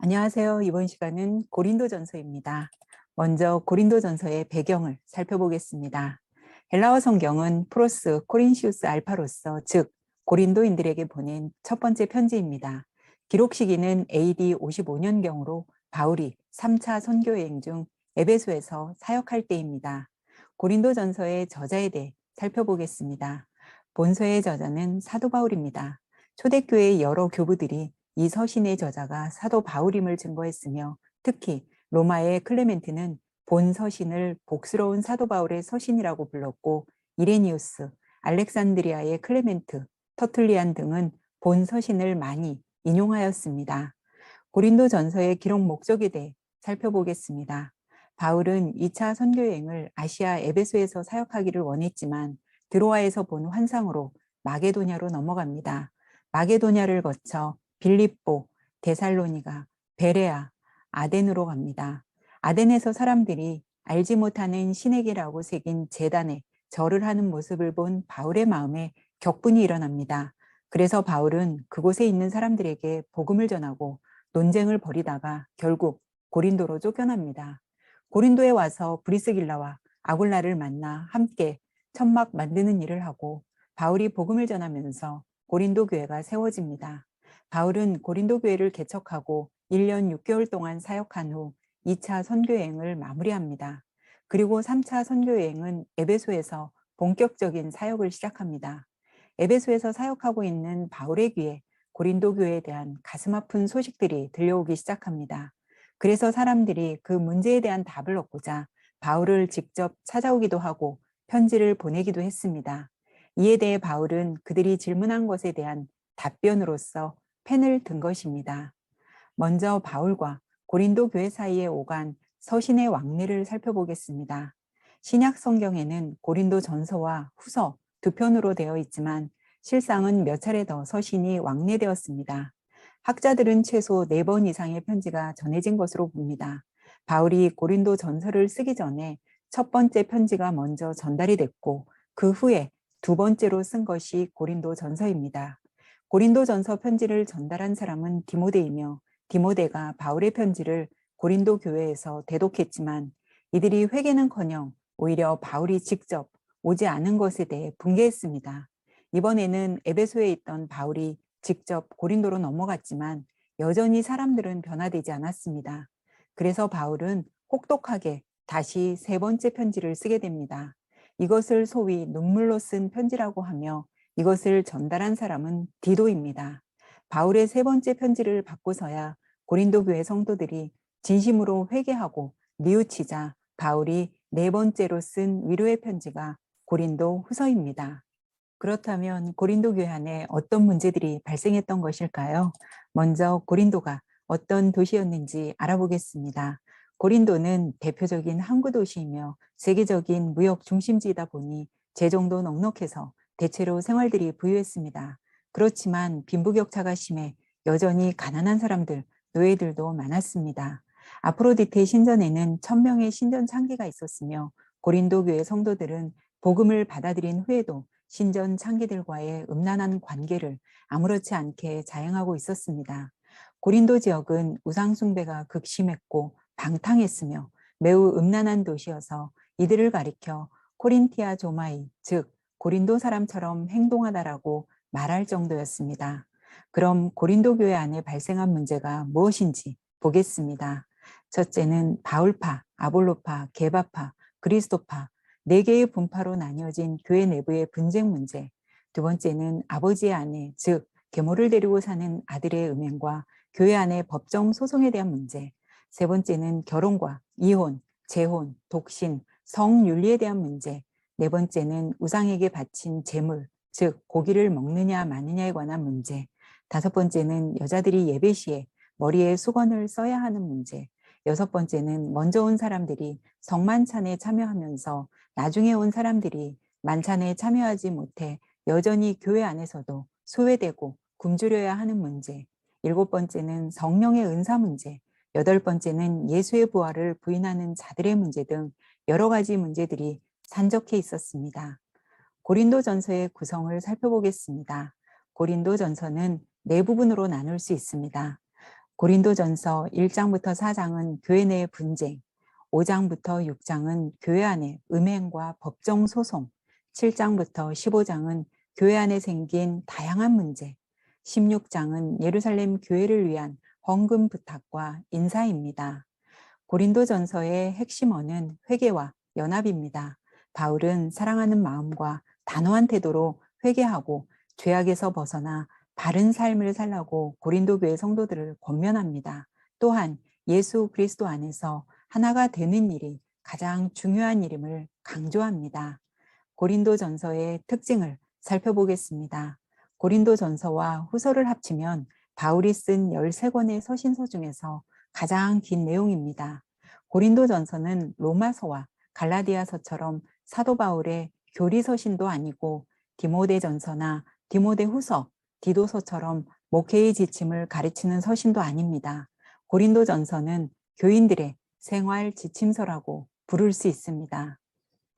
안녕하세요. 이번 시간은 고린도전서입니다. 먼저 고린도전서의 배경을 살펴보겠습니다. 헬라어 성경은 프로스 코린시우스 알파로서 즉 고린도인들에게 보낸 첫 번째 편지입니다. 기록 시기는 AD 55년경으로 바울이 3차 선교여행 중 에베소에서 사역할 때입니다. 고린도전서의 저자에 대해 살펴보겠습니다. 본서의 저자는 사도 바울입니다. 초대교회의 여러 교부들이 이 서신의 저자가 사도 바울임을 증거했으며 특히 로마의 클레멘트는 본 서신을 복스러운 사도 바울의 서신이라고 불렀고 이레니우스, 알렉산드리아의 클레멘트, 터툴리안 등은 본 서신을 많이 인용하였습니다. 고린도 전서의 기록 목적에 대해 살펴보겠습니다. 바울은 2차 선교여행을 아시아 에베소에서 사역하기를 원했지만 드로아에서 본 환상으로 마게도냐로 넘어갑니다. 마게도냐를 거쳐 빌립보, 데살로니가, 베레아, 아덴으로 갑니다. 아덴에서 사람들이 알지 못하는 신에게라고 새긴 제단에 절을 하는 모습을 본 바울의 마음에 격분이 일어납니다. 그래서 바울은 그곳에 있는 사람들에게 복음을 전하고 논쟁을 벌이다가 결국 고린도로 쫓겨납니다. 고린도에 와서 브리스길라와 아굴라를 만나 함께 천막 만드는 일을 하고 바울이 복음을 전하면서 고린도 교회가 세워집니다. 바울은 고린도 교회를 개척하고 1년 6개월 동안 사역한 후 2차 선교여행을 마무리합니다. 그리고 3차 선교여행은 에베소에서 본격적인 사역을 시작합니다. 에베소에서 사역하고 있는 바울의 귀에 고린도 교회에 대한 가슴 아픈 소식들이 들려오기 시작합니다. 그래서 사람들이 그 문제에 대한 답을 얻고자 바울을 직접 찾아오기도 하고 편지를 보내기도 했습니다. 이에 대해 바울은 그들이 질문한 것에 대한 답변으로서 펜을 든 것입니다. 먼저 바울과 고린도 교회 사이에 오간 서신의 왕래를 살펴보겠습니다. 신약 성경에는 고린도 전서와 후서 두 편으로 되어 있지만 실상은 몇 차례 더 서신이 왕래되었습니다. 학자들은 최소 4번 이상의 편지가 전해진 것으로 봅니다. 바울이 고린도 전서를 쓰기 전에 첫 번째 편지가 먼저 전달이 됐고 그 후에 두 번째로 쓴 것이 고린도 전서입니다. 고린도 전서 편지를 전달한 사람은 디모데이며 디모데가 바울의 편지를 고린도 교회에서 대독했지만 이들이 회개는커녕 오히려 바울이 직접 오지 않은 것에 대해 분개했습니다. 이번에는 에베소에 있던 바울이 직접 고린도로 넘어갔지만 여전히 사람들은 변화되지 않았습니다. 그래서 바울은 혹독하게 다시 세 번째 편지를 쓰게 됩니다. 이것을 소위 눈물로 쓴 편지라고 하며 이것을 전달한 사람은 디도입니다. 바울의 세 번째 편지를 받고서야 고린도 교회 성도들이 진심으로 회개하고 뉘우치자 바울이 네 번째로 쓴 위로의 편지가 고린도 후서입니다. 그렇다면 고린도 교회 안에 어떤 문제들이 발생했던 것일까요? 먼저 고린도가 어떤 도시였는지 알아보겠습니다. 고린도는 대표적인 항구 도시이며 세계적인 무역 중심지이다 보니 재정도 넉넉해서 대체로 생활들이 부유했습니다. 그렇지만 빈부격차가 심해 여전히 가난한 사람들, 노예들도 많았습니다. 아프로디테 신전에는 1000명의 신전 창기가 있었으며 고린도 교회 성도들은 복음을 받아들인 후에도 신전 창기들과의 음란한 관계를 아무렇지 않게 자행하고 있었습니다. 고린도 지역은 우상 숭배가 극심했고 방탕했으며 매우 음란한 도시여서 이들을 가리켜 코린티아 조마이, 즉 고린도 사람처럼 행동하다라고 말할 정도였습니다. 그럼 고린도 교회 안에 발생한 문제가 무엇인지 보겠습니다. 첫째는 바울파, 아볼로파, 게바파, 그리스도파 4개의 분파로 나뉘어진 교회 내부의 분쟁 문제. 두 번째는 아버지의 아내, 즉 계모를 데리고 사는 아들의 음행과 교회 안의 법정 소송에 대한 문제. 세 번째는 결혼과 이혼, 재혼, 독신, 성윤리에 대한 문제. 네 번째는 우상에게 바친 제물, 즉 고기를 먹느냐 마느냐에 관한 문제. 다섯 번째는 여자들이 예배 시에 머리에 수건을 써야 하는 문제. 여섯 번째는 먼저 온 사람들이 성만찬에 참여하면서 나중에 온 사람들이 만찬에 참여하지 못해 여전히 교회 안에서도 소외되고 굶주려야 하는 문제. 일곱 번째는 성령의 은사 문제. 여덟 번째는 예수의 부활을 부인하는 자들의 문제 등 여러 가지 문제들이 산적해 있었습니다. 고린도전서의 구성을 살펴보겠습니다. 고린도전서는 네 부분으로 나눌 수 있습니다. 고린도전서 1장부터 4장은 교회 내의 분쟁, 5장부터 6장은 교회 안의 음행과 법정 소송, 7장부터 15장은 교회 안에 생긴 다양한 문제, 16장은 예루살렘 교회를 위한 헌금 부탁과 인사입니다. 고린도전서의 핵심어는 회개와 연합입니다. 바울은 사랑하는 마음과 단호한 태도로 회개하고 죄악에서 벗어나 바른 삶을 살라고 고린도 교회 성도들을 권면합니다. 또한 예수 그리스도 안에서 하나가 되는 일이 가장 중요한 일임을 강조합니다. 고린도전서의 특징을 살펴보겠습니다. 고린도전서와 후서를 합치면 바울이 쓴 13권의 서신서 중에서 가장 긴 내용입니다. 고린도전서는 로마서와 갈라디아서처럼 사도 바울의 교리서신도 아니고 디모데전서나 디모데후서, 디도서처럼 목회의 지침을 가르치는 서신도 아닙니다. 고린도전서는 교인들의 생활 지침서라고 부를 수 있습니다.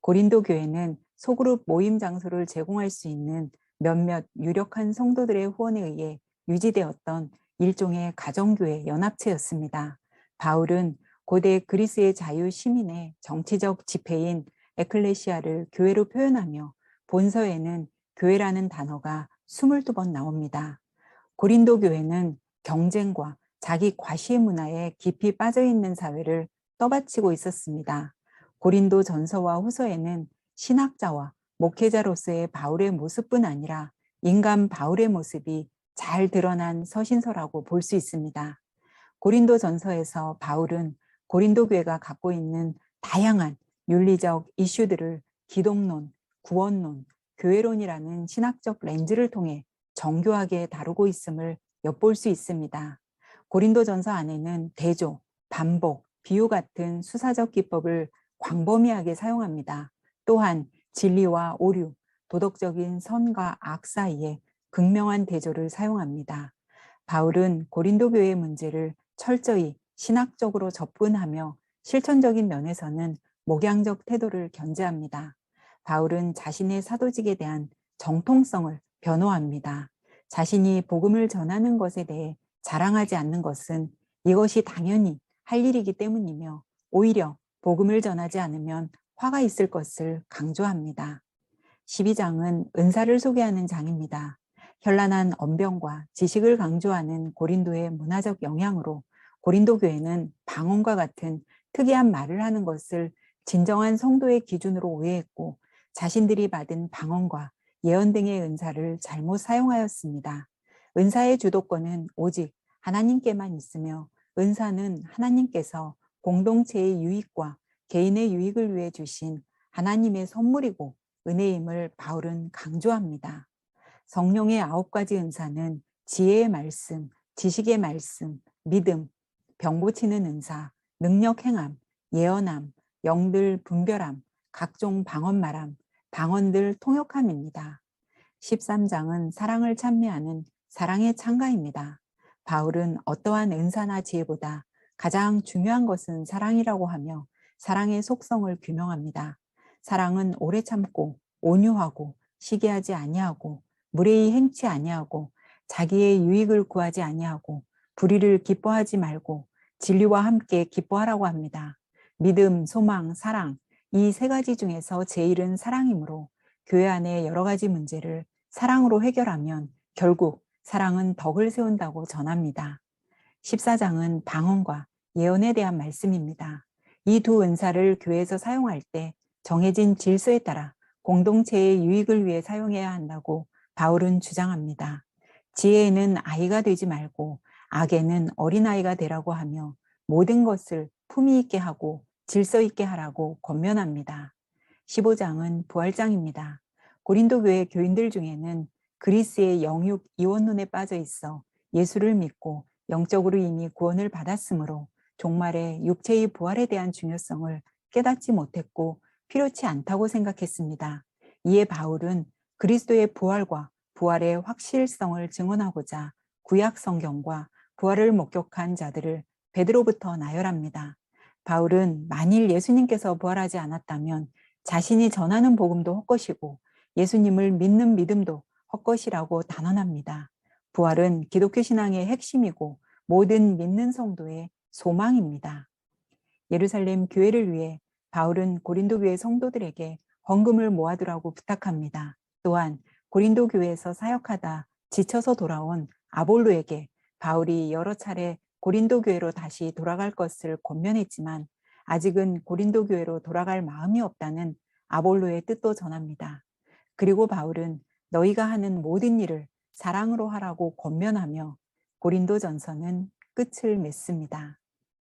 고린도 교회는 소그룹 모임 장소를 제공할 수 있는 몇몇 유력한 성도들의 후원에 의해 유지되었던 일종의 가정교회 연합체였습니다. 바울은 고대 그리스의 자유 시민의 정치적 지폐인 에클레시아를 교회로 표현하며 본서에는 교회라는 단어가 22번 나옵니다. 고린도 교회는 경쟁과 자기 과시의 문화에 깊이 빠져있는 사회를 떠받치고 있었습니다. 고린도 전서와 후서에는 신학자와 목회자로서의 바울의 모습뿐 아니라 인간 바울의 모습이 잘 드러난 서신서라고 볼 수 있습니다. 고린도 전서에서 바울은 고린도 교회가 갖고 있는 다양한 윤리적 이슈들을 기독론, 구원론, 교회론이라는 신학적 렌즈를 통해 정교하게 다루고 있음을 엿볼 수 있습니다. 고린도전서 안에는 대조, 반복, 비유 같은 수사적 기법을 광범위하게 사용합니다. 또한 진리와 오류, 도덕적인 선과 악 사이에 극명한 대조를 사용합니다. 바울은 고린도 교회의 문제를 철저히 신학적으로 접근하며 실천적인 면에서는 목양적 태도를 견제합니다. 바울은 자신의 사도직에 대한 정통성을 변호합니다. 자신이 복음을 전하는 것에 대해 자랑하지 않는 것은 이것이 당연히 할 일이기 때문이며 오히려 복음을 전하지 않으면 화가 있을 것을 강조합니다. 12장은 은사를 소개하는 장입니다. 현란한 언변과 지식을 강조하는 고린도의 문화적 영향으로 고린도 교회는 방언과 같은 특이한 말을 하는 것을 진정한 성도의 기준으로 오해했고 자신들이 받은 방언과 예언 등의 은사를 잘못 사용하였습니다. 은사의 주도권은 오직 하나님께만 있으며 은사는 하나님께서 공동체의 유익과 개인의 유익을 위해 주신 하나님의 선물이고 은혜임을 바울은 강조합니다. 성령의 9가지 은사는 지혜의 말씀, 지식의 말씀, 믿음, 병 고치는 은사, 능력 행함, 예언함, 영들 분별함, 각종 방언 말함, 방언들 통역함입니다. 13장은 사랑을 찬미하는 사랑의 찬가입니다. 바울은 어떠한 은사나 지혜보다 가장 중요한 것은 사랑이라고 하며 사랑의 속성을 규명합니다. 사랑은 오래 참고 온유하고 시기하지 아니하고 무례히 행치 아니하고 자기의 유익을 구하지 아니하고 불의를 기뻐하지 말고 진리와 함께 기뻐하라고 합니다. 믿음, 소망, 사랑 이 3가지 중에서 제일은 사랑이므로 교회 안의 여러 가지 문제를 사랑으로 해결하면 결국 사랑은 덕을 세운다고 전합니다. 14장은 방언과 예언에 대한 말씀입니다. 이 두 은사를 교회에서 사용할 때 정해진 질서에 따라 공동체의 유익을 위해 사용해야 한다고 바울은 주장합니다. 지혜에는 아이가 되지 말고 악에는 어린아이가 되라고 하며 모든 것을 품위 있게 하고 질서 있게 하라고 권면합니다. 15장은 부활장입니다. 고린도 교회 교인들 중에는 그리스의 영육 이원론에 빠져 있어 예수를 믿고 영적으로 이미 구원을 받았으므로 종말의 육체의 부활에 대한 중요성을 깨닫지 못했고 필요치 않다고 생각했습니다. 이에 바울은 그리스도의 부활과 부활의 확실성을 증언하고자 구약 성경과 부활을 목격한 자들을 베드로부터 나열합니다. 바울은 만일 예수님께서 부활하지 않았다면 자신이 전하는 복음도 헛것이고 예수님을 믿는 믿음도 헛것이라고 단언합니다. 부활은 기독교 신앙의 핵심이고 모든 믿는 성도의 소망입니다. 예루살렘 교회를 위해 바울은 고린도 교회 성도들에게 헌금을 모아두라고 부탁합니다. 또한 고린도 교회에서 사역하다 지쳐서 돌아온 아볼로에게 바울이 여러 차례 고린도 교회로 다시 돌아갈 것을 권면했지만 아직은 고린도 교회로 돌아갈 마음이 없다는 아볼로의 뜻도 전합니다. 그리고 바울은 너희가 하는 모든 일을 사랑으로 하라고 권면하며 고린도전서는 끝을 맺습니다.